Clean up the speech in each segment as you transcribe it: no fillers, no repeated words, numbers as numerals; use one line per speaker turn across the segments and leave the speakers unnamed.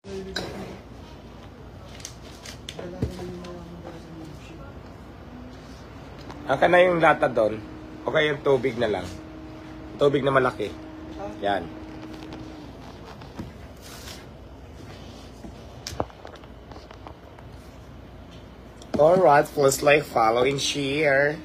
Aka na yung lata doon. Okay, yung tubig na lang. Tubig na malaki. Yan. Alright, please like, follow, and share.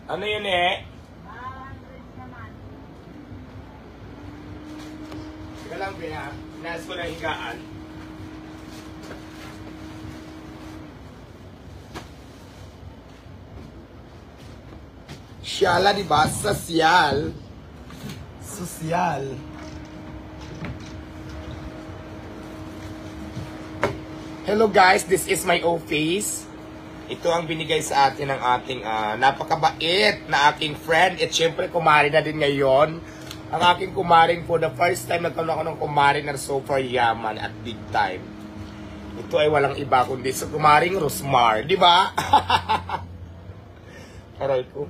Ano yun eh? Teka lang, Bea. Inaas ko na higaan. Siyala, diba? Sosyal. Sosyal. Hello guys, this is my office. Ito ang binigay sa atin ng ating napakabait na aking friend. At syempre, kumari na din ngayon. Ang aking kumaring for the first time, nagkaroon ako ng kumaring na super yaman at big time. Ito ay walang iba kundi sa kumaring Rosmar. Di ba? Aray ko.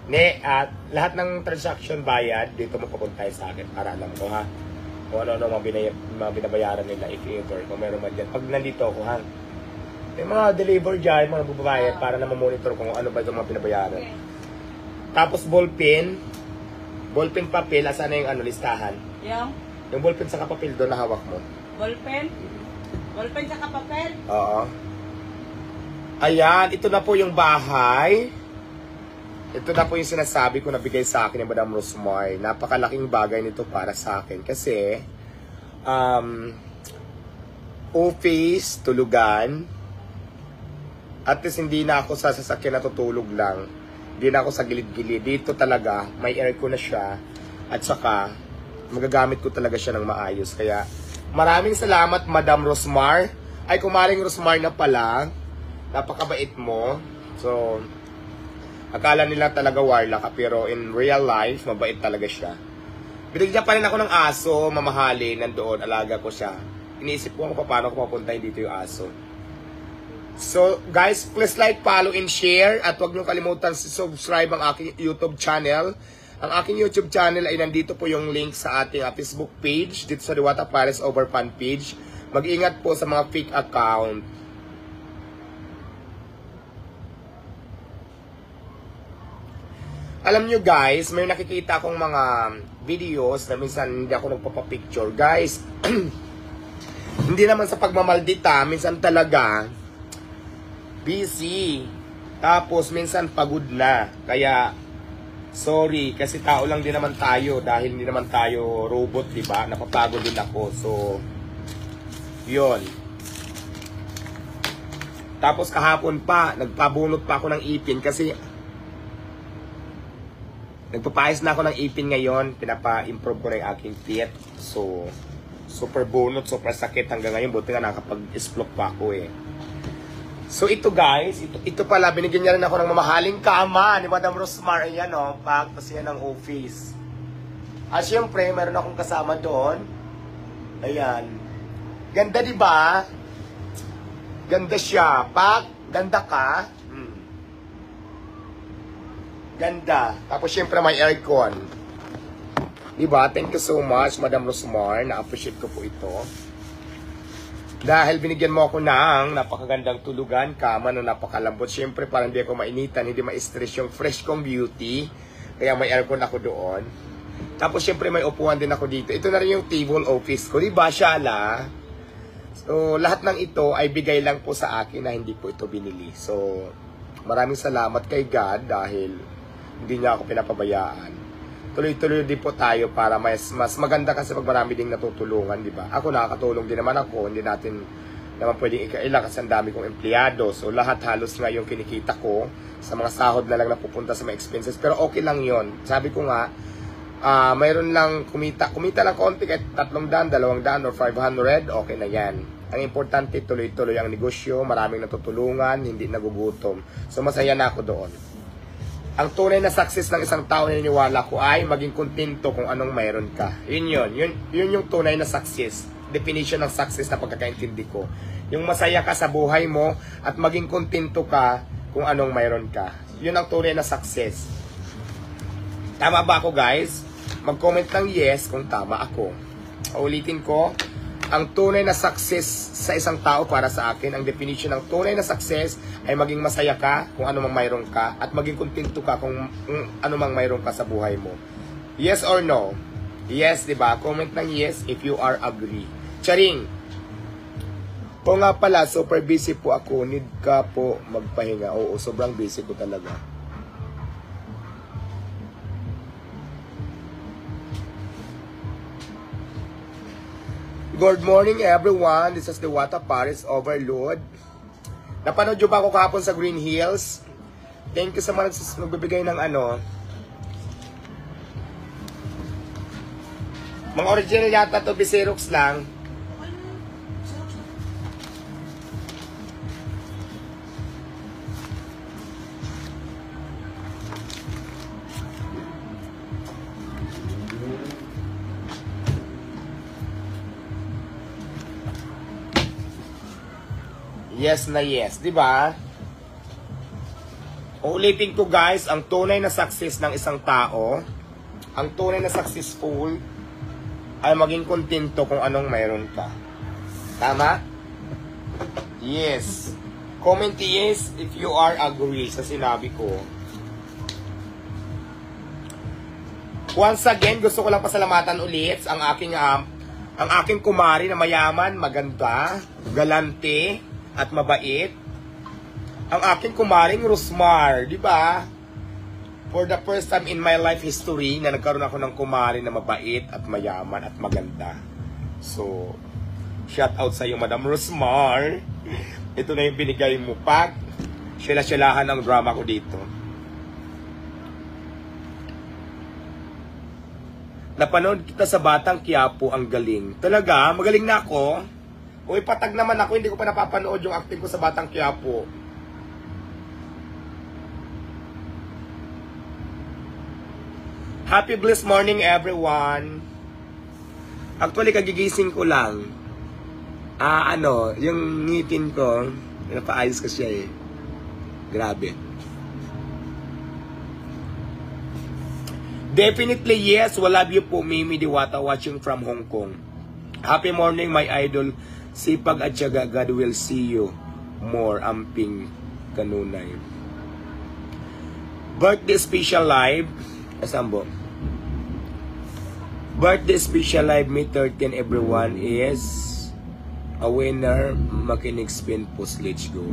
Lahat ng transaction bayad, dito mo papuntay sa akin para alam ko ha. Kung ano-ano mga binabayaran nila if ever. Kung meron man dyan. Pag nandito ako ha. May mga deliver dyan, mga bubabayad para na mamonitor kung ano ba itong mga pinabayaran. Okay. Tapos ballpen papel, asan na yung listahan? Yung ballpen sa kapapel doon na hawak mo. Ballpen? Ballpen sa kapapel? Oo. Ayan, ito na po yung bahay. Ito na po yung sinasabi ko na bigay sa akin ni Madam Rosmar. Napakalaking bagay nito para sa akin kasi office, tulugan. At least hindi na ako sa sasakyan natutulog lang. Hindi na ako sa gilid-gilid. Dito talaga, may aircon na siya. At saka, magagamit ko talaga siya ng maayos. Kaya, maraming salamat Madam Rosmar. Ay, kumaring Rosmar na pala. Napakabait mo. So, akala nila talaga warla ka. Pero in real life, mabait talaga siya. Binigyan pa rin ako ng aso, mamahalin, nandoon, alaga ko siya. Iniisip ko kung paano ko papuntahin dito yung aso. So, guys, please like, follow, and share. At huwag niyo kalimutan subscribe ang aking YouTube channel. Ang aking YouTube channel ay nandito po yung link sa ating Facebook page. Dito sa Diwata Paris Over Fan page. Mag-ingat po sa mga fake account. Alam nyo guys, may nakikita akong mga videos na minsan hindi ako nagpapapicture. Guys, hindi naman sa pagmamaldita, minsan talaga busy. Tapos minsan pagod na. Kaya sorry kasi tao lang din naman tayo dahil hindi naman tayo robot, 'di ba? Napapagod din ako. So 'yon. Tapos kahapon pa nagpabunot pa ako ng ipin kasi nagpapayos na ako ng ipin ngayon. Pinapa-improve ko na yung aking teeth. So super bunot, super sakit hanggang ngayon. Buti nga nakapag-splok pa ako eh. So ito guys, ito pala, binigyan niya rin ako ng mamahaling kama ni Madam Rosmar. Ayan o, tapos yan ang office. At syempre, meron akong kasama doon. Ayan. Ganda diba? Ganda siya. Ganda ka. Ganda. Tapos syempre may aircon. Diba? Thank you so much Madam Rosmar. Na-appreciate ko po ito. Dahil binigyan mo ako ng napakagandang tulugan, kama na napakalambot. Siyempre, parang hindi ako mainitan, hindi ma-stress yung fresh kong beauty. Kaya may aircon ako doon. Tapos, siyempre, may upuan din ako dito. Ito na rin yung table office ko. Diba, Shala? So, lahat ng ito ay bigay lang po sa akin na hindi po ito binili. So, maraming salamat kay God dahil hindi niya ako pinapabayaan. Tuloy-tuloy din po tayo para mas maganda kasi pag marami ding natutulungan, di ba? Ako nakakatulong din naman ako, hindi natin naman pwedeng ikaila kasi ang dami kong empleyado. So lahat halos nga yung kinikita ko sa mga sahod na lang na pupunta sa mga expenses. Pero okay lang yon. Sabi ko nga, mayroon lang kumita lang konti kahit 300, 200 or 500, okay na yan. Ang importante, tuloy-tuloy ang negosyo, maraming natutulungan, hindi nagugutom. So masaya na ako doon. Ang tunay na success ng isang tao na niniwala ko ay maging kontento kung anong mayroon ka. Yun yung tunay na success. Definition ng success na pagkakaintindi ko. Yung masaya ka sa buhay mo at maging kontento ka kung anong mayroon ka. Yun ang tunay na success. Tama ba ako, guys? Mag-comment ng yes kung tama ako. Ulitin ko, ang tunay na success sa isang tao para sa akin, ang definition ng tunay na success ay maging masaya ka kung ano mang mayroon ka at maging kontento ka kung ano mang mayroon ka sa buhay mo. Yes or no? Yes, di ba? Comment ng yes if you are agree. Charing! O nga pala, super busy po ako. Need ka po magpahinga. Oo, sobrang busy ko talaga. Good morning everyone. This is the Diwata Paris Overload. Napanood nyo ba ako kahapon sa Green Hills? Thank you sa mga nagbibigay ng mga original yata to, Xerox lang. Yes na yes, di ba? Ulitin ko guys, ang tunay na success ng isang tao, ang tunay na successful ay maging kontento kung anong mayroon ka. Tama? Yes. Comment yes if you are agree sa sinabi ko. Once again, gusto ko lang pasalamatan ulit ang aking kumari na mayaman, maganda, galante, at mabait. Ang aking kumaring Rosmar, di ba? For the first time in my life history na nagkaroon ako ng kumari na mabait at mayaman at maganda. So, shout out sa iyo, Madam Rosmar. Ito na yung binigay mo. Pag sila-silahan ang drama ko dito. Napanood kita sa Batang Quiapo, ang galing. Talaga, magaling na ako. Uy, patag naman ako, hindi ko pa napapanood yung acting ko sa Batang Quiapo. Happy blessed morning everyone. Actually, kagigising ko lang. Yung ngipin ko, napaayos ko siya eh. Grabe. Definitely yes, love you po, Mimi Diwata watching from Hong Kong. Happy morning my idol. Sipag at syaga, God will see you more. Amping Kanunay. Birthday special live. Asambo. Birthday special live May 13 everyone is a winner. Makinig spin post. Let's go.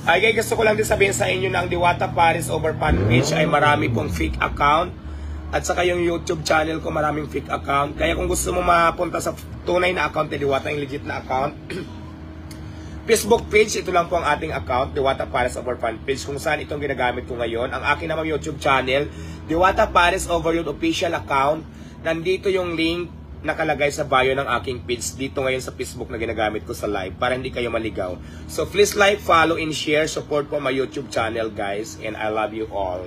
Ay guys, gusto ko lang din sabihin sa inyo na ang Diwata Paris over fan page ay marami pong fake account. At saka yung YouTube channel ko, maraming fake account. Kaya kung gusto mo mapunta sa tunay na account ni Diwata, yung legit na account, Facebook page, ito lang po ang ating account, Diwata Paris Over Fan Page, kung saan itong ginagamit ko ngayon. Ang aking namang YouTube channel, Diwata Paris Overload Official Account. Nandito yung link nakalagay sa bio ng aking page dito ngayon sa Facebook na ginagamit ko sa live para hindi kayo maligaw. So please like, follow, and share. Support po my YouTube channel guys. And I love you all.